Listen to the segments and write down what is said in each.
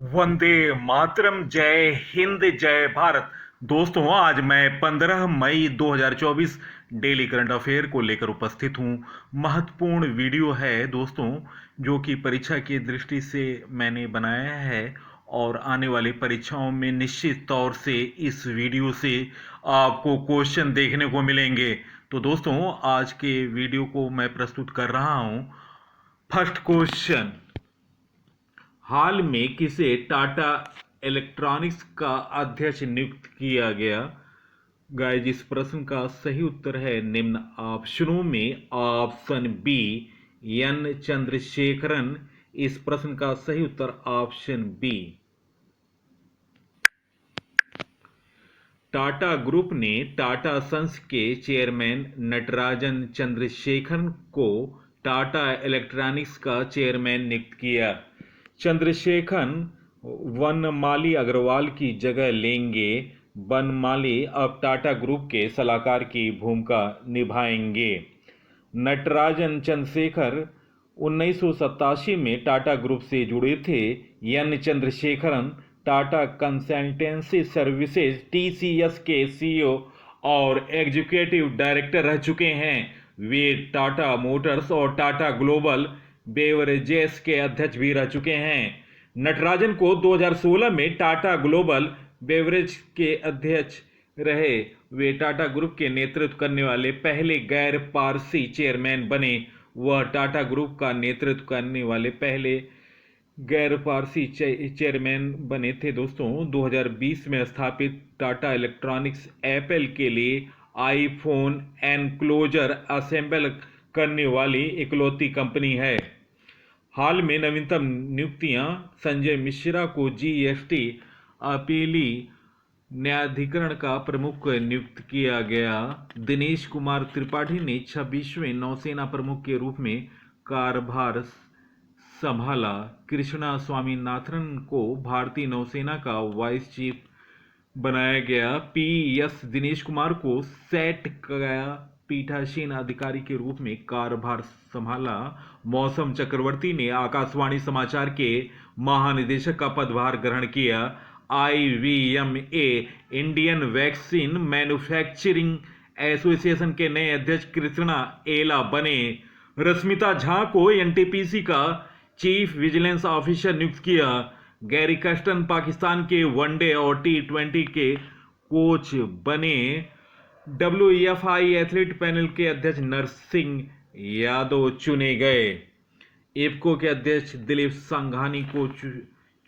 वंदे मातरम। जय हिंद, जय भारत। दोस्तों, आज मैं 15 मई 2024 डेली करंट अफेयर को लेकर उपस्थित हूं। महत्वपूर्ण वीडियो है दोस्तों, जो कि परीक्षा की दृष्टि से मैंने बनाया है और आने वाली परीक्षाओं में निश्चित तौर से इस वीडियो से आपको क्वेश्चन देखने को मिलेंगे। तो दोस्तों, आज के वीडियो को मैं प्रस्तुत कर रहा हूं। फर्स्ट क्वेश्चन, हाल में किसे टाटा इलेक्ट्रॉनिक्स का अध्यक्ष नियुक्त किया गया? गाइस, इस प्रश्न का सही उत्तर है निम्न ऑप्शनों में ऑप्शन बी, एन चंद्रशेखरन। इस प्रश्न का सही उत्तर ऑप्शन बी। टाटा ग्रुप ने टाटा सन्स के चेयरमैन नटराजन चंद्रशेखरन को टाटा इलेक्ट्रॉनिक्स का चेयरमैन नियुक्त किया। चंद्रशेखरन वनमाली अग्रवाल की जगह लेंगे। वनमाली अब टाटा ग्रुप के सलाहकार की भूमिका निभाएंगे। नटराजन चंद्रशेखर 1987 में टाटा ग्रुप से जुड़े थे। N Chandrasekaran Tata consultancy services TCS के सीईओ और एग्जीक्यूटिव डायरेक्टर रह चुके हैं। वे टाटा मोटर्स और टाटा ग्लोबल बेवरेजेस के अध्यक्ष भी रह चुके हैं। नटराजन को 2016 में टाटा ग्लोबल बेवरेज के अध्यक्ष रहे। वे टाटा ग्रुप के नेतृत्व करने वाले पहले गैर पारसी चेयरमैन बने। वह टाटा ग्रुप का नेतृत्व करने वाले पहले गैर पारसी चेयरमैन बने थे। दोस्तों, 2020 में स्थापित टाटा इलेक्ट्रॉनिक्स एप्पल के लिए आईफोन एनक्लोजर असेंबल करने वाली इकलौती कंपनी है। हाल में नवीनतम नियुक्तियां, संजय मिश्रा को जीएसटी अपीली न्यायाधिकरण का प्रमुख नियुक्त किया गया। दिनेश कुमार त्रिपाठी ने 26वें नौसेना प्रमुख के रूप में कार्यभार संभाला। कृष्णा स्वामीनाथन को भारतीय नौसेना का वाइस चीफ बनाया गया। पीएस दिनेश कुमार को सेट का पीठासीन अधिकारी के रूप में कार्यभार संभाला। मौसम चक्रवर्ती ने आकाशवाणी समाचार के महानिदेशक का पदभार ग्रहण किया। आईवीएमए इंडियन वैक्सीन मैन्युफैक्चरिंग एसोसिएशन के नए अध्यक्ष कृष्णा एला बने। रश्मिता झा को एनटीपीसी का चीफ विजिलेंस ऑफिसर नियुक्त किया। गैरी कस्टन पाकिस्तान के वनडे और T20 के कोच बने। डब्ल्यूएफआई एथलीट पैनल के अध्यक्ष नरसिंह यादव चुने गए। इफको के अध्यक्ष दिलीप संघानी को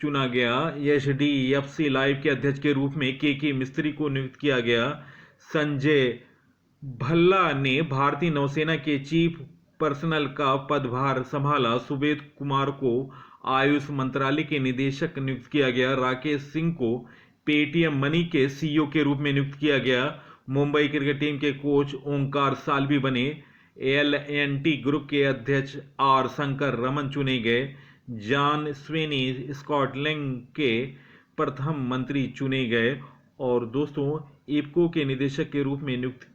चुना गया। एचडीएफसी लाइफ के अध्यक्ष के रूप में के मिस्त्री को नियुक्त किया गया। संजय भल्ला ने भारतीय नौसेना के चीफ पर्सनल का पदभार संभाला। सुबोध कुमार को आयुष मंत्रालय के निदेशक नियुक्त किया गया। राकेश सिंह को पेटीएम मनी के सीईओ के रूप में नियुक्त किया गया। मुंबई क्रिकेट टीम के कोच ओंकार साल्वी बने। एल&टी ग्रुप के अध्यक्ष आर शंकर रमन चुने गए। जॉन स्वेनी स्कॉटलैंड के प्रथम मंत्री चुने गए। और दोस्तों, इफको के निदेशक के रूप में नियुक्त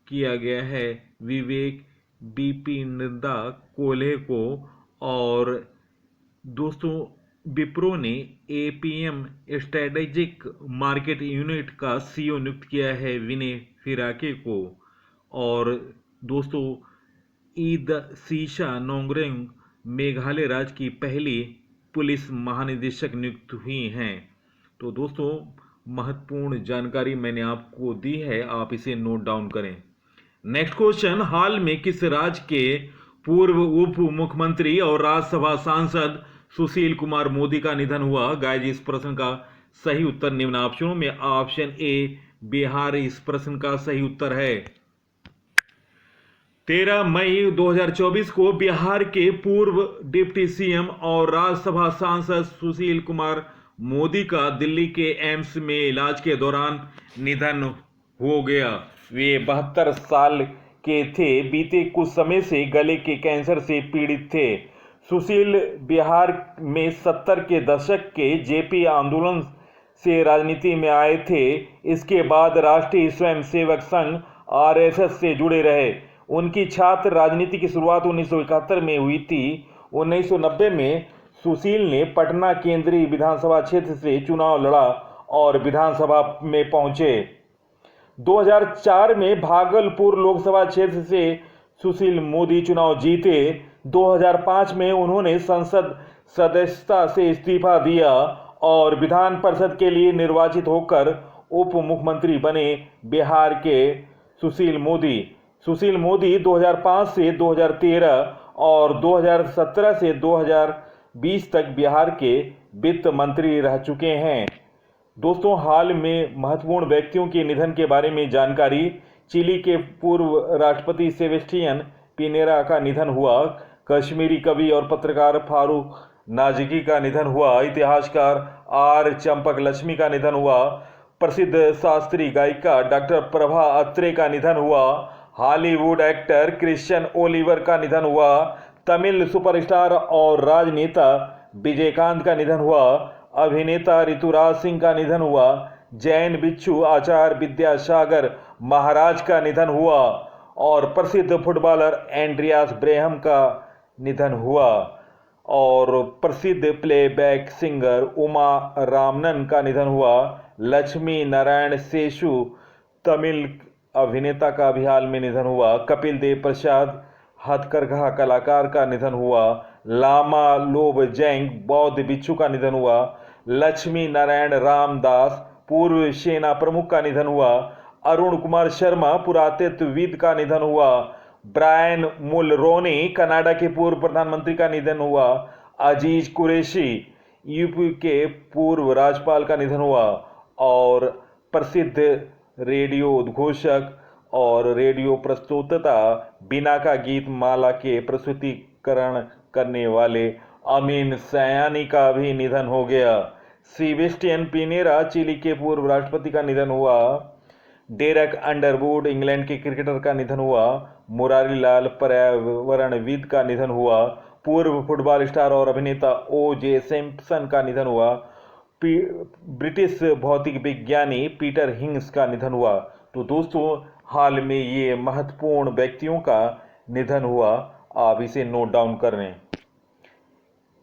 किया गया है विवेक बीपीनंदा कोल्हे को। और दोस्तों, विप्रो ने एपीएम स्ट्रेटेजिक मार्केट यूनिट का सीईओ नियुक्त किया है विनय फिराके को। और दोस्तों, ईद सीशा नोंगरेंग मेघालय राज्य की पहली पुलिस महानिदेशक नियुक्त हुई हैं। तो दोस्तों, महत्वपूर्ण जानकारी मैंने आपको दी है, आप इसे नोट डाउन करें। नेक्स्ट क्वेश्चन, हाल में किस राज्य के पूर्व उप मुख्यमंत्री और राज्यसभा सांसद सुशील कुमार मोदी का निधन हुआ? गाइस, इस प्रश्न का सही उत्तर निम्न ऑप्शनों में ऑप्शन ए बिहार इस प्रश्न का सही उत्तर है। 13 मई 2024 को बिहार के पूर्व डिप्टी सीएम और राज्यसभा सांसद सुशील कुमार मोदी का दिल्ली के एम्स में इलाज के दौरान निधन हो गया। वे 72 साल के थे। बीते कुछ समय से गले के कैंसर से पीड़ित थे। सुशील बिहार में 70 के दशक के जेपी आंदोलन से राजनीति में आए थे। इसके बाद राष्ट्रीय स्वयंसेवक संघ आरएसएस से जुड़े रहे। उनकी छात्र राजनीति की शुरुआत 1971 में हुई थी। 1990 में सुशील ने पटना केंद्रीय विधानसभा क्षेत्र से चुनाव लड़ा और विधानसभा में पहुंचे। 2004 में भागलपुर लोकसभा क्षेत्र से सुशील मोदी चुनाव जीते। 2005 में उन्होंने संसद सदस्यता से इस्तीफा दिया और विधान परिषद के लिए निर्वाचित होकर उप मुख्यमंत्री बने बिहार के सुशील मोदी 2005 से 2013 और 2017 से 2020 तक बिहार के वित्त मंत्री रह चुके हैं। दोस्तों, हाल में महत्वपूर्ण व्यक्तियों के निधन के बारे में जानकारी। चिली के पूर्व राष्ट्रपति सेबेस्टियन पिनेरा का निधन हुआ। कश्मीरी कवि और पत्रकार फारूक नाजिकी का निधन हुआ। इतिहासकार आर चंपकलक्ष्मी का निधन हुआ। प्रसिद्ध शास्त्रीय गायिका डॉक्टर प्रभा अत्रे का निधन हुआ। हॉलीवुड एक्टर क्रिश्चियन ओलिवर का निधन हुआ। तमिल सुपरस्टार और राजनेता विजयकांत का निधन हुआ। अभिनेता ऋतुराज सिंह का निधन हुआ। जैन भिक्षु आचार्य विद्यासागर महाराज का निधन हुआ और प्रसिद्ध फुटबॉलर एंड्रियास ब्रेहम का निधन हुआ और प्रसिद्ध प्लेबैक सिंगर उमा रामनन का निधन हुआ। लक्ष्मी नारायण सेशु तमिल अभिनेता का भी हाल में निधन हुआ। कपिल देव प्रसाद हथकरघा कलाकार का निधन हुआ। लामा लोबजेंग बौद्ध भिक्षु का निधन हुआ। लक्ष्मी नारायण रामदास पूर्व सेना प्रमुख का निधन हुआ। अरुण कुमार शर्मा पुरातत्वविद का निधन हुआ। ब्रायन मुलरोनी कनाडा के पूर्व प्रधानमंत्री का निधन हुआ। अजीज कुरैशी यूपी के पूर्व राज्यपाल का निधन हुआ और प्रसिद्ध रेडियो उद्घोषक और रेडियो प्रस्तुता बिना का गीत माला के प्रस्तुतिकरण करने वाले अमीन सयानी का भी निधन हो गया। सेबेस्टियन पिनेरा चिली के पूर्व राष्ट्रपति का निधन हुआ। डेरेक अंडरवुड इंग्लैंड के क्रिकेटर का निधन हुआ। मुरारी लाल पर्यावरणविद का निधन हुआ। पूर्व फुटबॉल स्टार और अभिनेता O.J. सिम्पसन का निधन हुआ। ब्रिटिश भौतिक विज्ञानी पीटर हिंग्स का निधन हुआ। तो दोस्तों, हाल में ये महत्वपूर्ण व्यक्तियों का निधन हुआ, आप इसे नोट डाउन कर लें।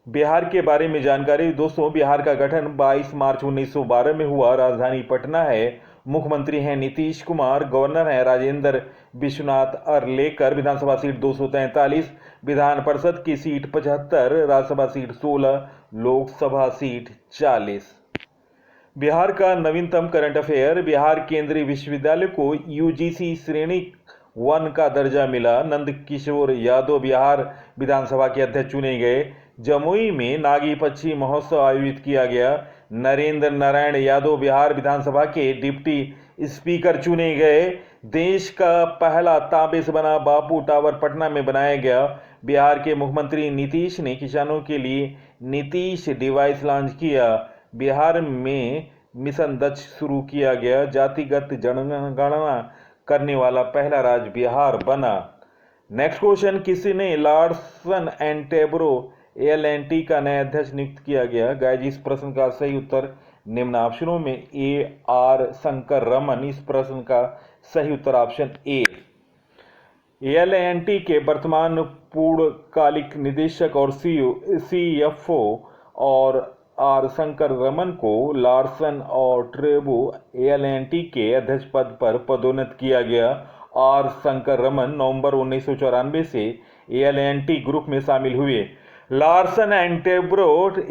बिहार के बारे में जानकारी। दोस्तों, बिहार का गठन 22 मार्च 1912 में हुआ। राजधानी पटना है। मुख्यमंत्री हैं नीतीश कुमार। गवर्नर हैं राजेंद्र विश्वनाथ अर्लेकर। विधानसभा सीट 243, विधान परिषद की seat 75, Rajya Sabha seat 16, Lok Sabha seat 40। Bihar का नवीनतम करंट अफेयर। बिहार केंद्रीय विश्वविद्यालय को यूजीसी श्रेणी 1 का दर्जा मिला। नंदकिशोर यादव बिहार विधानसभा के अध्यक्ष चुने गए। जमुई में नागी पक्षी महोत्सव आयोजित किया गया। नरेंद्र नारायण यादव बिहार विधानसभा के डिप्टी स्पीकर चुने गए। देश का पहला तांबे से बना बापू टावर पटना में बनाया गया। बिहार के मुख्यमंत्री नीतीश ने किसानों के लिए नीतीश डिवाइस लॉन्च किया। बिहार में मिशन दक्ष शुरू किया गया। जातिगत जनगणना करने वाला पहला राज्य बिहार बना। नेक्स्ट क्वेश्चन, किसने लार्सन एंड टैब्रो L&T का नया अध्यक्ष नियुक्त किया गया? गाइस, इस प्रश्न का सही उत्तर निम्न ऑप्शनों में A.R. शंकर रमन। इस प्रश्न का सही उत्तर ऑप्शन ए। L&T के वर्तमान पूर्णकालिक निदेशक और CFO और आर शंकर रमन को लार्सन और ट्रेबो L&T के अध्यक्ष पद पर पदोन्नत किया गया। आर शंकर रमन नवंबर 1994 से L&T ग्रुप में शामिल हुए। लार्सन एंड टैब्रो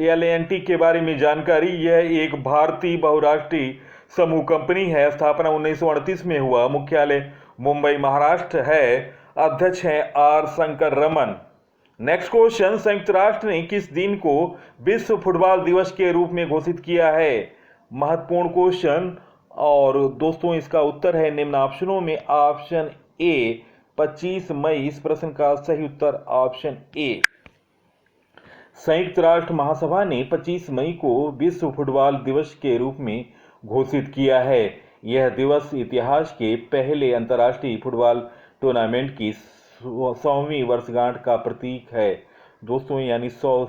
L&T के बारे में जानकारी। यह एक भारतीय बहुराष्ट्रीय समूह कंपनी है। स्थापना 1938 में हुआ। मुख्यालय मुंबई महाराष्ट्र है। अध्यक्ष हैं R Shankar Raman. Next question, संयुक्त राष्ट्र ने किस दिन को विश्व फुटबॉल दिवस के रूप में घोषित किया है? महत्वपूर्ण क्वेश्चन और दोस्तों, इसका उत्तर है निम्न ऑप्शनों में ऑप्शन ए 25 मई। इस प्रश्न का सही उत्तर ऑप्शन ए। संयुक्त राष्ट्र महासभा ने 25 मई को विश्व फुटबॉल दिवस के रूप में घोषित किया है। यह दिवस इतिहास के पहले अंतर्राष्ट्रीय फुटबॉल टूर्नामेंट की 100वीं वर्षगांठ का प्रतीक है। दोस्तों, यानी 100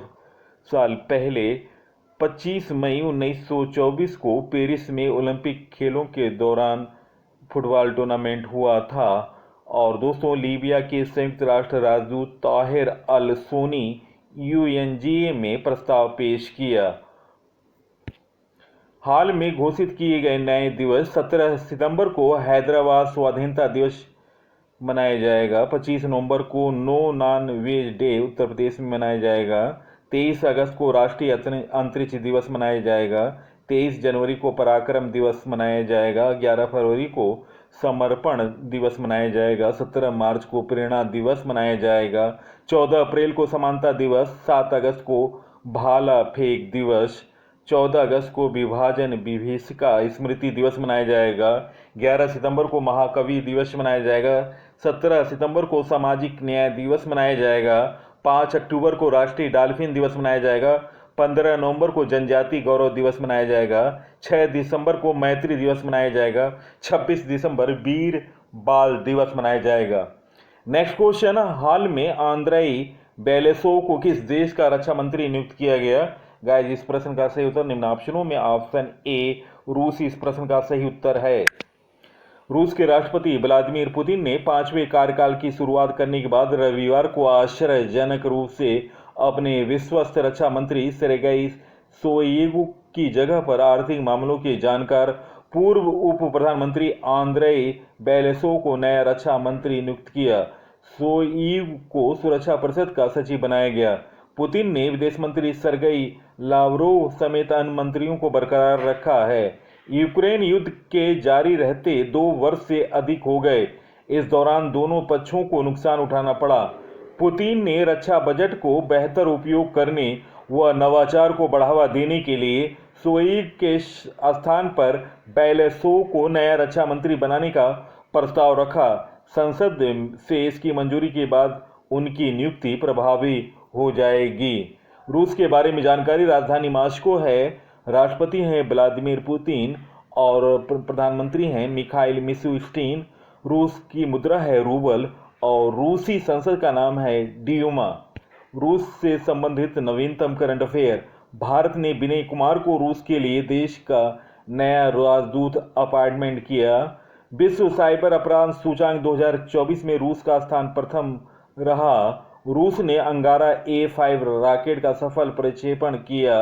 साल पहले 25 मई 1924 को पेरिस में ओलंपिक खेलों के दौरान फुटबॉल टूर्नामेंट हुआ था। और दोस्तों, लीबिया के संयुक्त राष्ट्र राजदूत ताहिर अल सोनी UNGA में प्रस्ताव पेश किया। हाल में घोषित किए गए नए दिवस 17 सितंबर को हैदराबाद स्वाधीनता दिवस मनाया जाएगा। 25 नवंबर को no non veg day Uttar Pradesh में मनाया जाएगा। 23 अगस्त को राष्ट्रीय अंतरिक्ष दिवस मनाया जाएगा। 23 जनवरी को पराक्रम दिवस मनाया जाएगा। 11 फरवरी को समर्पण दिवस मनाया जाएगा। 17 मार्च को प्रेरणा दिवस मनाया जाएगा। 14 अप्रैल को समानता दिवस। 7 अगस्त को भाला फेंक दिवस। 14 अगस्त को विभाजन विभीषिका स्मृति दिवस मनाया जाएगा। 11 सितंबर को महाकवि दिवस मनाया जाएगा। 17 सितंबर को सामाजिक न्याय दिवस मनाया जाएगा। 5 अक्टूबर को राष्ट्रीय डॉल्फिन दिवस मनाया जाएगा। 15 नवंबर को जनजाति गौरव दिवस मनाया जाएगा। 6 दिसंबर को मैत्री दिवस मनाया जाएगा। 26 दिसंबर वीर बाल दिवस मनाया जाएगा। नेक्स्ट क्वेश्चन, हाल में आंद्रेई बेलेसोव को किस देश का रक्षा मंत्री नियुक्त किया गया? गाइस, इस प्रश्न का सही उत्तर निम्न ऑप्शनों में ऑप्शन ए रूस इस प्रश्न का सही उत्तर है। रूस के राष्ट्रपति व्लादिमीर पुतिन ने 5वें कार्यकाल की शुरुआत करने के बाद रविवार को आश्चर्यजनक रूप से अपने विश्वस्त रक्षा मंत्री सेर्गेई शोइगु की जगह पर आर्थिक मामलों के जानकार पूर्व उप प्रधानमंत्री आंद्रेई बेलेसोव को नया रक्षा मंत्री नियुक्त किया। शोइगु को सुरक्षा परिषद का सचिव बनाया गया। पुतिन ने विदेश मंत्री सर्गेई लावरोव समेत अन्य मंत्रियों को बरकरार रखा है। यूक्रेन युद्ध के जारी रहते 2 वर्ष से अधिक हो गए। इस दौरान दोनों पक्षों को नुकसान उठाना पड़ा। पुतिन ने रक्षा बजट को बेहतर उपयोग करने व नवाचार को बढ़ावा देने के लिए शोइगु के स्थान पर बेलेसोव को नया रक्षा मंत्री बनाने का प्रस्ताव रखा। संसद से इसकी मंजूरी के बाद उनकी नियुक्ति प्रभावी हो जाएगी। रूस के बारे में जानकारी, राजधानी मॉस्को है, राष्ट्रपति हैं व्लादिमीर पुतिन और प्रधानमंत्री हैं मिखाइल मिशुस्टिन। रूस की मुद्रा है रूबल और रूसी संसद का नाम है ड्यूमा। रूस से संबंधित नवीनतम करंट अफेयर, भारत ने विनय कुमार को रूस के लिए देश का नया राजदूत अपॉइंटमेंट किया। विश्व साइबर अपराध सूचांक 2024 में रूस का स्थान प्रथम रहा। रूस ने अंगारा A5 रॉकेट का सफल प्रक्षेपण किया।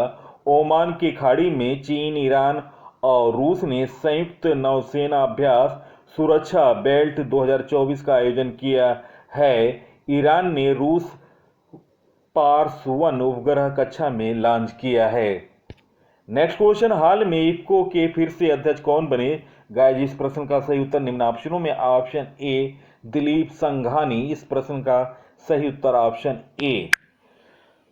ओमान की खाड़ी में चीन, ईरान और रूस ने संयुक्त नौसेना अभ्यास सुरक्षा बेल्ट 2024 का आयोजन किया है। ईरान ने रूस पार्स-1 उपग्रह कक्षा में लॉन्च किया है। नेक्स्ट क्वेश्चन, हाल में इफ्को के फिर से अध्यक्ष कौन बने? गाइस, इस प्रश्न का सही उत्तर निम्न ऑप्शनों में ऑप्शन ए दिलीप संघानी। इस प्रश्न का सही उत्तर ऑप्शन ए।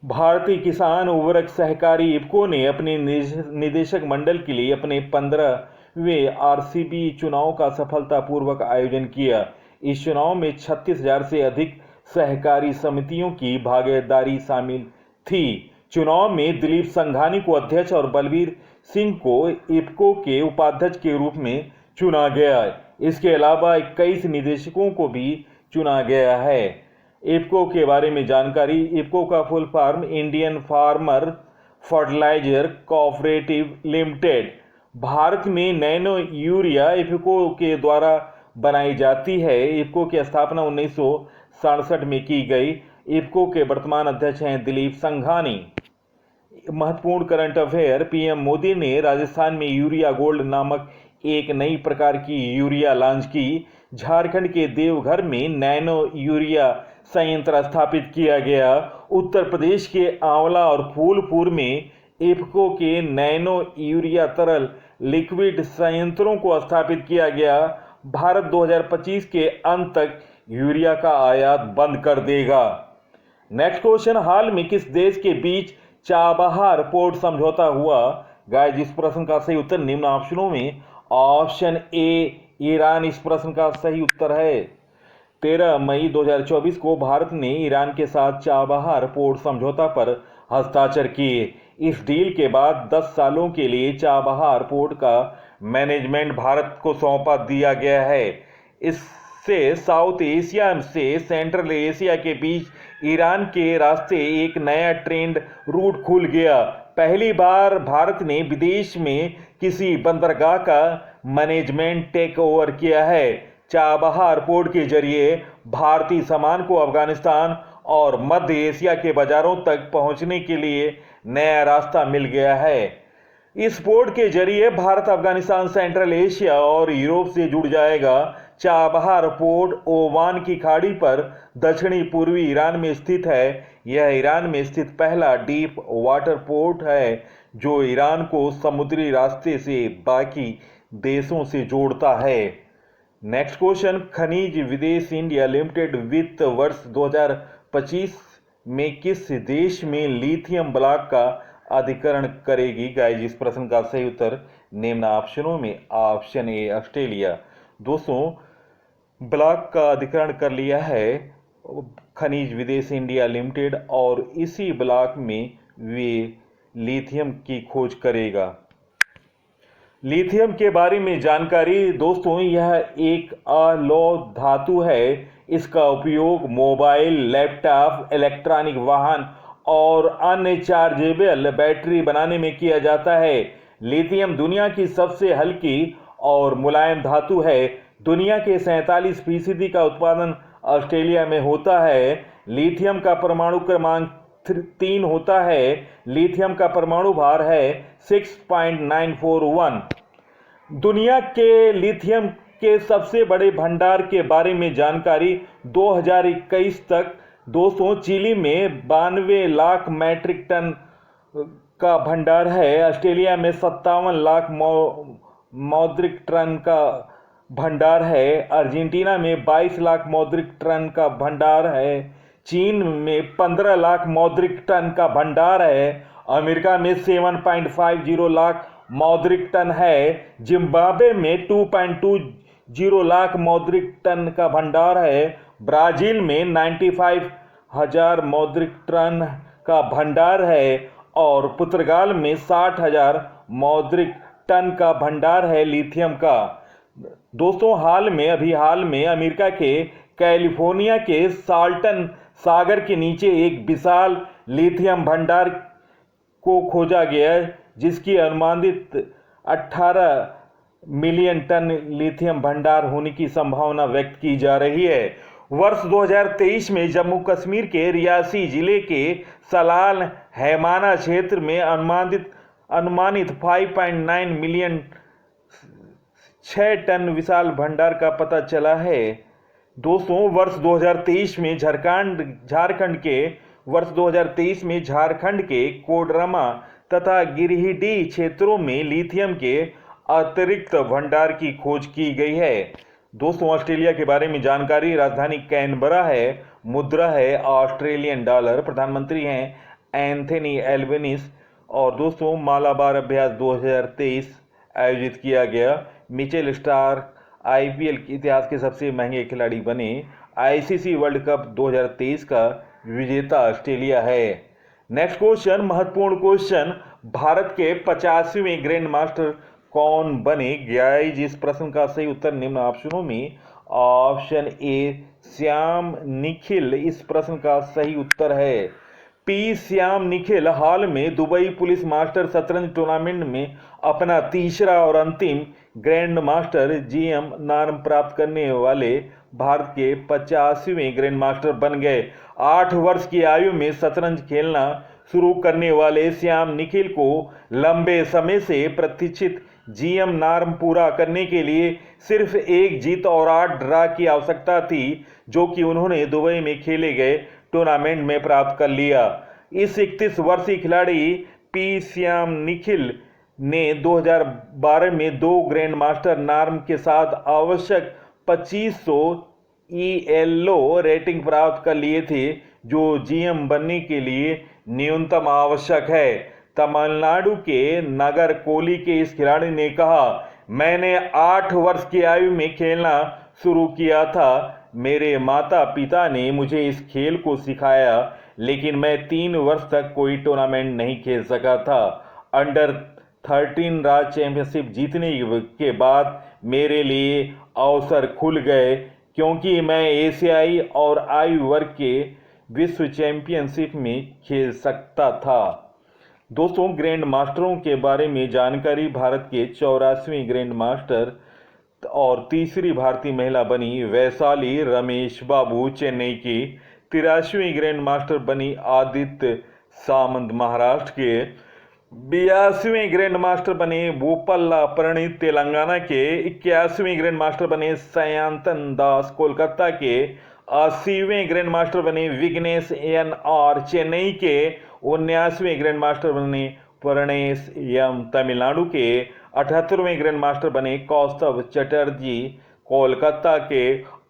भारतीय किसान उर्वरक सहकारी इफ्को ने अपने निदेशक मंडल के लिए अपने 15वें RCB चुनाव का सफलतापूर्वक आयोजन किया। इस चुनाव में 36,000 से अधिक सहकारी समितियों की भागीदारी शामिल थी। चुनाव में दिलीप संघानी को अध्यक्ष और बलबीर सिंह को इफ्को के उपाध्यक्ष के रूप में चुना गया। इसके अलावा 21 निदेशकों को भी चुना गया है। इफ्को के बारे में जानकारी, इफ्को का full form Indian farmer fertiliser cooperative limited. Bharat में नैनो यूरिया इफ्को के द्वारा बनाई जाती है। इफ्को की स्थापना 1967 में की गई। इफ्को के वर्तमान अध्यक्ष हैं दिलीप संघानी। महत्वपूर्ण करंट अफेयर, पीएम मोदी ने राजस्थान में यूरिया गोल्ड नामक एक नई प्रकार की यूरिया लॉन्च की। झारखंड के देवघर में नैनो यूरिया संयंत्र स्थापित किया गया। उत्तर प्रदेश के आंवला और फूलपुर में इफ्को के नैनो यूरिया तरल लिक्विड संयंत्रों को स्थापित किया गया। भारत 2025 के अंत तक यूरिया का आयात बंद कर देगा। नेक्स्ट क्वेश्चन, हाल में किस देश के बीच चाबहार पोर्ट समझौता हुआ? गाइस, इस प्रश्न का सही उत्तर निम्न ऑप्शनों में ऑप्शन ए ईरान इस प्रश्न का सही उत्तर है। 13 मई 2024 को भारत ने ईरान के साथ चाबहार पोर्ट समझौता पर हस्ताक्षर किए। इस डील के बाद 10 सालों के लिए चाबहार पोर्ट का मैनेजमेंट भारत को सौंपा दिया गया है। इससे साउथ एशिया से सेंट्रल एशिया के बीच ईरान के रास्ते एक नया ट्रेड रूट खुल गया। पहली बार भारत ने विदेश में किसी बंदरगाह का मैनेजमेंट टेक ओवर किया है। चाबहार पोर्ट के जरिए भारतीय सामान को अफगानिस्तान और मध्य एशिया के बाजारों तक पहुंचने के लिए नया रास्ता मिल गया है। इस पोर्ट के जरिए भारत अफगानिस्तान, सेंट्रल एशिया और यूरोप से जुड़ जाएगा। चाबहार पोर्ट ओमान की खाड़ी पर दक्षिणी पूर्वी ईरान में स्थित है। यह ईरान में स्थित पहला डीप वाटर पोर्ट है जो ईरान को समुद्री रास्ते से बाकी देशों से जोड़ता है। नेक्स्ट क्वेश्चन, खनिज विदेश इंडिया लिमिटेड वित्त वर्ष 2025 में किस देश में लिथियम ब्लॉक का अधिग्रहण करेगी? गाइस, इस प्रश्न का सही उत्तर निम्न ऑप्शनों में ऑप्शन ए ऑस्ट्रेलिया। दोस्तों, ब्लॉक का अधिग्रहण कर लिया है खनिज विदेश इंडिया लिमिटेड और इसी ब्लॉक में वे लिथियम की खोज करेगा। लिथियम के बारे में जानकारी दोस्तों, यह एक अलोह धातु है। इसका उपयोग मोबाइल, लैपटॉप, इलेक्ट्रॉनिक वाहन और अन्य चार्जेबल बैटरी बनाने में किया जाता है। लिथियम दुनिया की सबसे हल्की और मुलायम धातु है। दुनिया के 47% का उत्पादन ऑस्ट्रेलिया में होता है। लिथियम का परमाणु क्रमांक 3 होता है। लिथियम का परमाणु भार है 6.941। दुनिया के लिथियम के सबसे बड़े भंडार के बारे में जानकारी 2021 तक दोस्तों चिली में 92 लाख मैट्रिक टन का भंडार है। ऑस्ट्रेलिया में 57 लाख मौद्रिक टन का भंडार है। अर्जेंटीना में 22 लाख मौद्रिक टन का भंडार है। चीन में 15 लाख मौद्रिक टन का भंडार है। अमेरिका में 7.50 लाख मौद्रिक टन है। जिम्बाब्वे में 2.20 लाख मौद्रिक टन का भंडार है। ब्राजील में 95,000 मौद्रिक टन का भंडार है और पुर्तगाल में 60,000 मौद्रिक टन का भंडार है लिथियम का। दोस्तों, हाल में अमेरिका के कैलिफोर्निया के साल्टन सागर के नीचे एक विशाल लिथियम भंडार को खोजा गया जिसकी अनुमानित 18 मिलियन टन लिथियम भंडार होने की संभावना व्यक्त की जा रही है। वर्ष 2023 में जम्मू कश्मीर के रियासी जिले के सलाल हैमाना क्षेत्र में अनुमानित 5.9 मिलियन 6 टन विशाल भंडार का पता चला है। दोस्तों, वर्ष 2023 में झारखंड के कोडरमा तथा गिरिडीह क्षेत्रों में लिथियम के अतिरिक्त भंडार की खोज की गई है। दोस्तों, ऑस्ट्रेलिया के बारे में जानकारी, राजधानी कैनबरा है, मुद्रा है ऑस्ट्रेलियन डॉलर, प्रधानमंत्री हैं एंथनी एल्बनीज और दोस्तों मालाबार अभ्यास 2023 आयोजित किया गया। मिचेल स्टार्क आईपीएल के इतिहास के सबसे महंगे खिलाड़ी बने। आईसीसी वर्ल्ड कप 2023 का विजेता ऑस्ट्रेलिया है। नेक्स्ट क्वेश्चन, महत्वपूर्ण क्वेश्चन, भारत के 50वें ग्रैंड मास्टर कौन बने? गाइस, इस प्रश्न का सही उत्तर निम्न ऑप्शनों में ऑप्शन ए श्याम निखिल इस प्रश्न का सही उत्तर है। पी श्याम निखिल हाल में दुबई पुलिस मास्टर शतरंज टूर्नामेंट में अपना तीसरा और अंतिम ग्रैंड मास्टर जीएम नाम प्राप्त करने वाले भारत के 50वें ग्रैंड मास्टर बन गए। 8 वर्ष की आयु में शतरंज खेलना शुरू करने वाले श्याम निखिल को लंबे समय से प्रतीक्षित जीएम नाम पूरा करने के लिए सिर्फ 1 जीत और 8 ड्रा की आवश्यकता थी, जो कि उन्होंने दुबई में खेले गए टूर्नामेंट में प्राप्त कर लिया। इस 31 वर्षीय खिलाड़ी पी श्याम निखिल ने 2012 में 2 ग्रैंड मास्टर नाम के साथ आवश्यक 2500 ELO रेटिंग प्राप्त कर लिए थे, जो जीएम बनने के लिए न्यूनतम आवश्यक है। तमिलनाडु के नगर कोली के इस खिलाड़ी ने कहा, मैंने 8 वर्ष की आयु में खेलना शुरू किया था। मेरे माता पिता ने मुझे इस खेल को सिखाया, लेकिन मैं 3 वर्ष तक कोई टूर्नामेंट नहीं खेल सका था। अंडर 13 राज्य चैंपियनशिप जीतने के बाद मेरे लिए अवसर खुल गए, क्योंकि मैं एशियाई और आयु वर्ग के विश्व चैंपियनशिप में खेल सकता था। दोस्तों, ग्रैंड मास्टरों के बारे में जानकारी, भारत के 84वें ग्रैंड मास्टर और तीसरी भारतीय महिला बनी वैशाली रमेश बाबू चेन्नई की 83वीं ग्रैंड मास्टर बनी आदित्य सामंत महाराष्ट्र के। 82वें ग्रैंड मास्टर बने बोपल्ला प्रणीत तेलंगाना के। 81वें ग्रैंड मास्टर बने सयांतन दास कोलकाता के। 80वें ग्रैंड मास्टर बने विघ्नेश NR चेन्नई के। 79वें ग्रैंड मास्टर बने प्रणेश M तमिलनाडु के। 78वें ग्रैंड मास्टर बने कौस्तव चटर्जी कोलकाता के।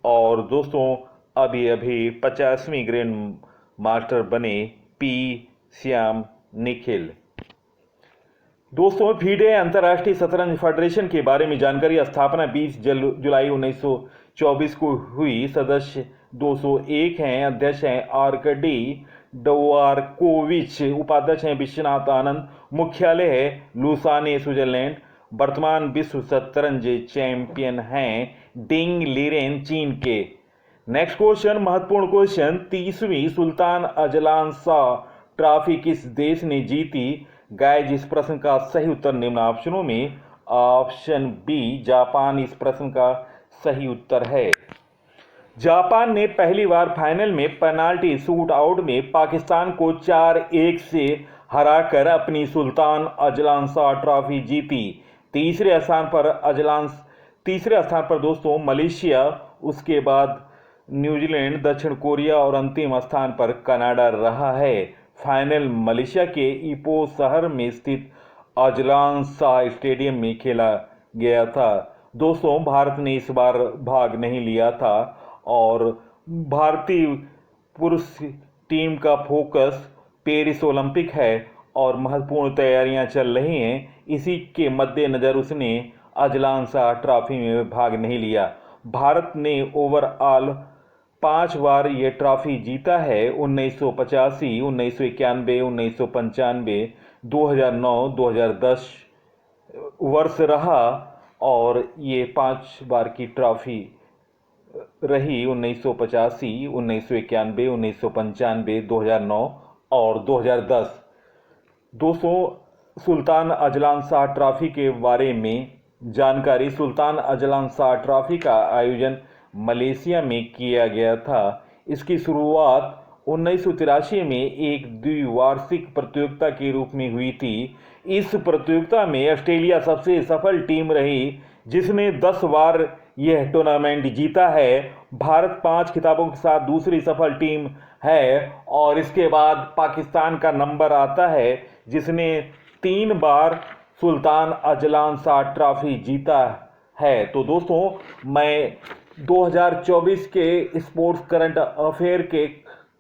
और दोस्तों अभी अभी 50वीं ग्रैंड मास्टर बने P श्याम निखिल। दोस्तों फीडे अंतर्राष्ट्रीय शतरंज फेडरेशन के बारे में जानकारी। स्थापना 20 जुलाई 1924 को हुई। सदस्य 201 हैं। अध्यक्ष हैं आर्कडी डवारकोविच। उपाध्यक्ष हैं विश्वनाथ आनंद। मुख्यालय है लुसाने स्विट्जरलैंड। वर्तमान विश्व शतरंज चैंपियन हैं डिंग लीरेन चीन के। नेक्स्ट क्वेश्चन, महत्वपूर्ण क्वेश्चन। 30वीं सुल्तान अजलान शाह ट्रॉफी किस देश ने जीती? गाइस इस प्रश्न का सही उत्तर निम्न ऑप्शनों में। ऑप्शन बी जापान इस प्रश्न का सही उत्तर है। जापान ने पहली बार फाइनल में पेनाल्टी शूट आउट में पाकिस्तान को 4-1 से हराकर अपनी सुल्तान अजलान शाह ट्रॉफी जीती। तीसरे स्थान पर दोस्तों मलेशिया, उसके बाद न्यूजीलैंड, दक्षिण कोरिया और अंतिम स्थान पर कनाडा रहा है। फाइनल मलेशिया के इपो शहर में स्थित अजलान शाह स्टेडियम में खेला गया था। दोस्तों भारत ने इस बार भाग नहीं लिया था और भारतीय पुरुष टीम का फोकस पेरिस ओलंपिक है और महत्वपूर्ण तैयारियां चल रही हैं। इसी के मद्देनज़र उसने अजलान शाह ट्रॉफी में भाग नहीं लिया। भारत ने ओवरऑल 5 बार ये ट्रॉफी जीता है। 1985, 1991, 1995, 2009, 2010 वर्ष रहा और ये 5 बार की ट्रॉफी रही। 1985, 1991, 1995, 2009 और 2010। दोस्तों सुल्तान अजलान शाह ट्रॉफी के बारे में जानकारी। सुल्तान अजलान शाह ट्रॉफी का आयोजन मलेशिया में किया गया था। इसकी शुरुआत 1983 में एक द्विवार्षिक प्रतियोगिता के रूप में हुई थी। इस प्रतियोगिता में ऑस्ट्रेलिया सबसे सफल टीम रही जिसने 10 बार यह टूर्नामेंट जीता है। भारत 5 खिताबों के साथ दूसरी सफल टीम है और इसके बाद पाकिस्तान का नंबर आता है जिसने 3 बार सुल्तान अजलान शाह ट्रॉफी जीता है। तो दोस्तों मैं 2024 के स्पोर्ट्स करंट अफेयर के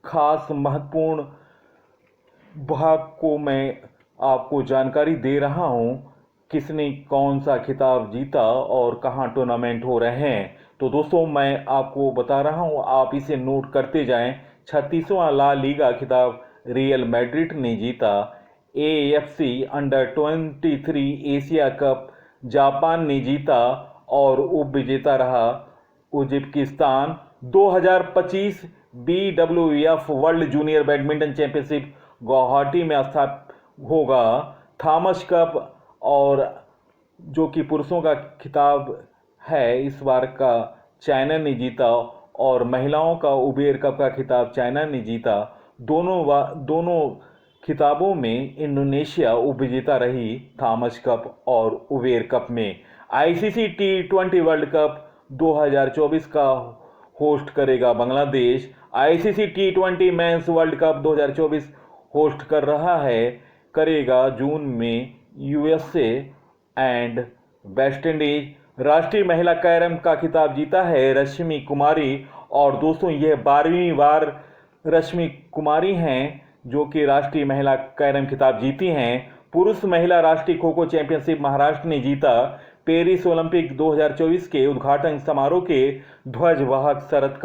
खास महत्वपूर्ण भाग को मैं आपको जानकारी दे रहा हूं, किसने कौन सा खिताब जीता और कहां टूर्नामेंट हो रहे हैं। तो दोस्तों मैं आपको बता रहा हूं, आप इसे नोट करते जाएं। 36वां ला लीगा खिताब रियल मैड्रिड ने जीता। AFC अंडर-23 एशिया कप जापान ने जीता और उप विजेता रहा Uzbekistan. 2025 BWF world junior badminton championship Guwahati में स्थापित होगा। थॉमस कप और जो कि पुरुषों का खिताब है इस बार का चाइना ने जीता और महिलाओं का उबेर कप का खिताब चाइना ने जीता। दोनों खिताबों में इंडोनेशिया उपविजेता रही थॉमस कप और उबेर कप में। ICC T20 वर्ल्ड कप 2024 का होस्ट करेगा Bangladesh. ICC T20 mains world cup 2024 host करेगा जून में USA एंड वेस्ट इंडीज। राष्ट्रीय महिला कैरम का खिताब जीता है रश्मि कुमारी और दोस्तों यह 12वीं बार रश्मि कुमारी हैं जो कि राष्ट्रीय महिला कैरम खिताब जीती हैं। पुरुष महिला राष्ट्रीय खो खो चैंपियनशिप महाराष्ट्र ने जीता। पेरिस ओलंपिक 2024 के उद्घाटन समारोह के ध्वजवाहक शरद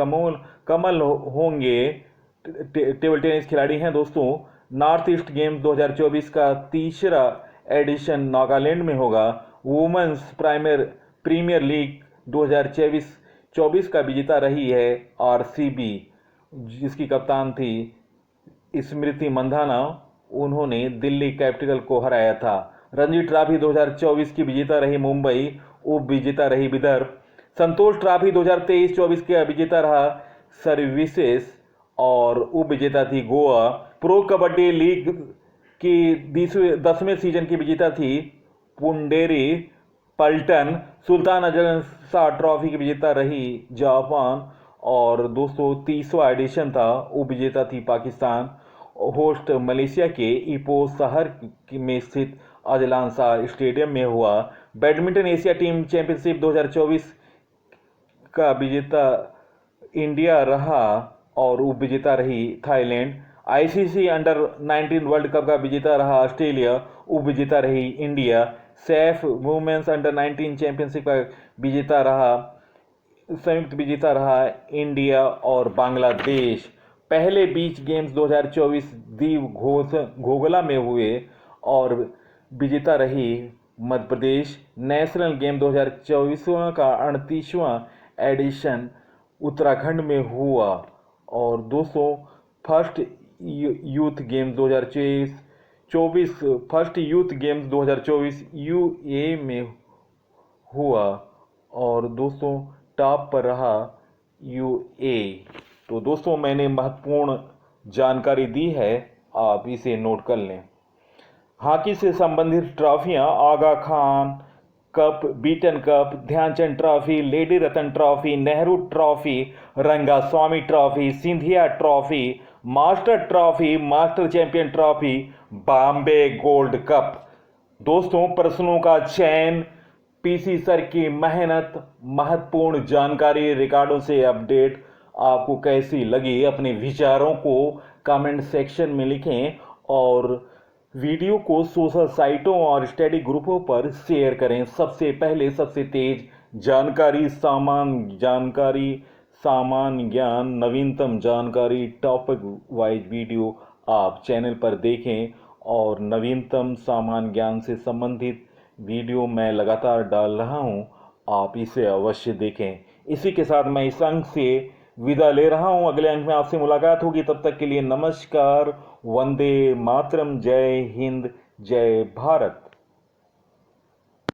कमल होंगे। टेबल टेनिस खिलाड़ी हैं दोस्तों। नॉर्थ ईस्ट गेम्स 2024 का तीसरा एडिशन नागालैंड में होगा। वुमेन्स प्रीमियर लीग 2024 का विजेता रही है RCB, जिसकी कप्तान थी स्मृति मंधाना। उन्होंने दिल्ली कैपिटल को हराया था। रणजी ट्रॉफी 2024 की विजेता रही मुंबई, उप विजेता रही विदर्भ। संतोष ट्रॉफी 2023-24 का विजेता रहा सर्विसेज और उपविजेता थी गोवा। प्रो कबड्डी लीग की 10वें सीजन की विजेता थी पुंडेरी पल्टन। सुल्तान अजलन शाह ट्रॉफी की विजेता रही जापान। और दोस्तों 30वां एडिशन था, उपविजेता थी पाकिस्तान। होस्ट मलेशिया के इपो शहर में स्थित अजलान शाह स्टेडियम में हुआ। बैडमिंटन एशिया टीम चैंपियनशिप 2024 का विजेता इंडिया रहा और उपविजेता रही Thailand. ICC under 19 world cup का विजेता रहा ऑस्ट्रेलिया, उपविजेता रही India. SAFF women's under 19 championship का विजेता रहा, संयुक्त विजेता रहा इंडिया और बांग्लादेश। पहले बीच गेम्स 2024 दीव घोघला में हुए और विजेता रही मध्य प्रदेश। नेशनल गेम 2024 का 38वां एडिशन उत्तराखंड में हुआ। और दोस्तों first youth games 2024 first youth games 2024 UAE में हुआ और दोस्तों टॉप पर रहा यूए। तो दोस्तों मैंने महत्वपूर्ण जानकारी दी है, आप इसे नोट कर लें। हॉकी से संबंधित ट्रॉफियां Aga Khan cup, Beighton cup, Dhyanchand trophy, lady Ratan trophy, Nehru trophy, Rangaswami trophy, Scindia trophy, master trophy, master champion trophy, Bombay gold cup. दोस्तों प्रश्नों का चयन, पीसी सर की मेहनत, महत्वपूर्ण जानकारी, रिकॉर्डों से अपडेट आपको कैसी लगी अपने विचारों को कमेंट सेक्शन में लिखें और वीडियो को सोशल साइटों और स्टडी ग्रुपों पर शेयर करें। सबसे पहले सबसे तेज जानकारी, सामान्य ज्ञान, नवीनतम जानकारी, टॉपिक वाइज वीडियो आप चैनल पर देखें और नवीनतम सामान्य ज्ञान से संबंधित वीडियो मैं लगातार डाल रहा हूं, आप इसे अवश्य देखें। इसी के साथ मैं इस अंक से विदा ले रहा हूं, अगले अंक में आपसे मुलाकात होगी। तब तक के लिए नमस्कार, वंदे मातरम, जय हिंद, जय भारत।